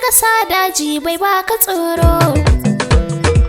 ƙasa daji bai baka tsoro.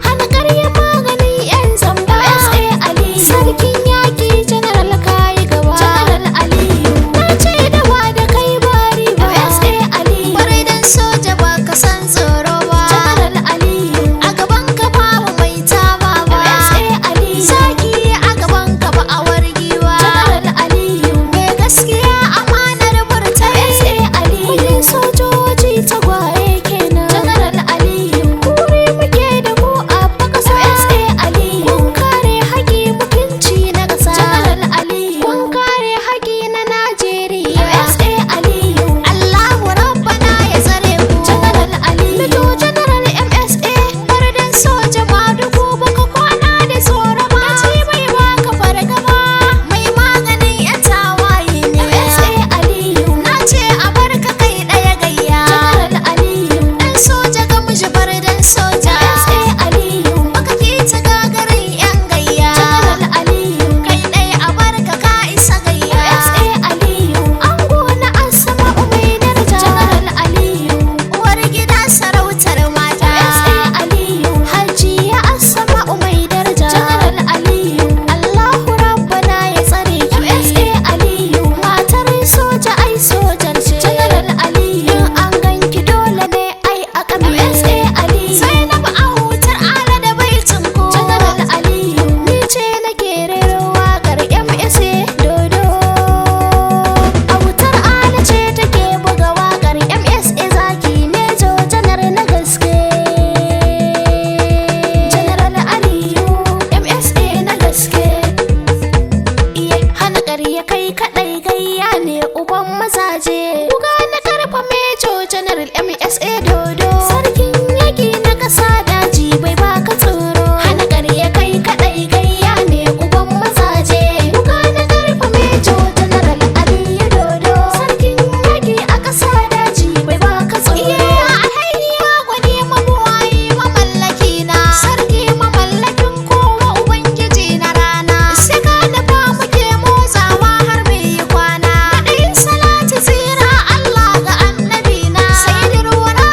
Hana ƙarya maganin 'yan zamba. SA Aliyu sarkin yaƙi General kayi gaba. General Aliyu na ce dawa da kai bari ba. SA Aliyu kwarai dan soja ba ka san tsoro ba. General Aliyu a gaban ka babu mai tama ba. SA Aliyu zaki a gaban ka ba a wargiwa. General Aliyu mai gaskiya amanar burtai. SA Aliyu kudin sojoji tagwaye kenan. General Aliyu kuri muke da ku a bakasa. SA Aliyu kun kare haƙi mutunci na ƙasa. General Aliyu kun kare haƙi na Najeriya. SA Aliyu Allahu Rabbana ya tsare ku. General Aliyu Mito General MSA bardan soja ma duku baka kwana da tsoro ba. Naci bai baka fargaba mai maganin 'yan tawaye ne. SA Aliyu na ce a barka kai ɗaya gayya. General Aliyu ɗan soja ga miji bardan soja. SA Aliyu baka kita gagarin 'yan gayya. General Aliyu kai ɗaya a barka ka isa gayya. SA Aliyu ango na Asma'u mai daraja. General Aliyu uwar gida sarautar mata. SA Aliyu Hajiya Asma'u mai daraja. General Aliyu Allahu Rabbana ya tsare ki. SA Aliyu matar soja ai sojar ce. General Aliyu an ganki dole ne ai a kame. SA Aliyu Zainab a hutar ala da baitin ku. General Aliyu ni ce nake rero waƙar MSA dodo. A wutar ala ce take buga waƙar MSA zaki Mejo Janar na gaske. General Aliyu MSA na gaske. Iye hana ƙarya kai kaɗai gayya ne uban mazaje. Buga na karfa Mejo General MSA dodo. Sarkin yaƙi na ƙasa daji bai baka tsoro. Hana ƙarya kai kaɗai gayya ne uban mazaje. Buga na karfa Mejo General Aliyu dodo. Sarkin yaƙi a ƙasa daji bai baka tsoro. Iye alhayya gwani mabuwayi mamallaki na. Sarki mamallakin kowa ubangiji na rana. Sai ka dafa muke motsawa har mai yi kwana. Daɗin salati tsira Allah ga annabi na. Sayyidul wara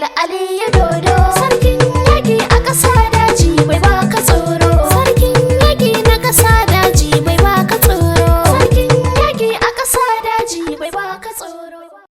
General Aliyu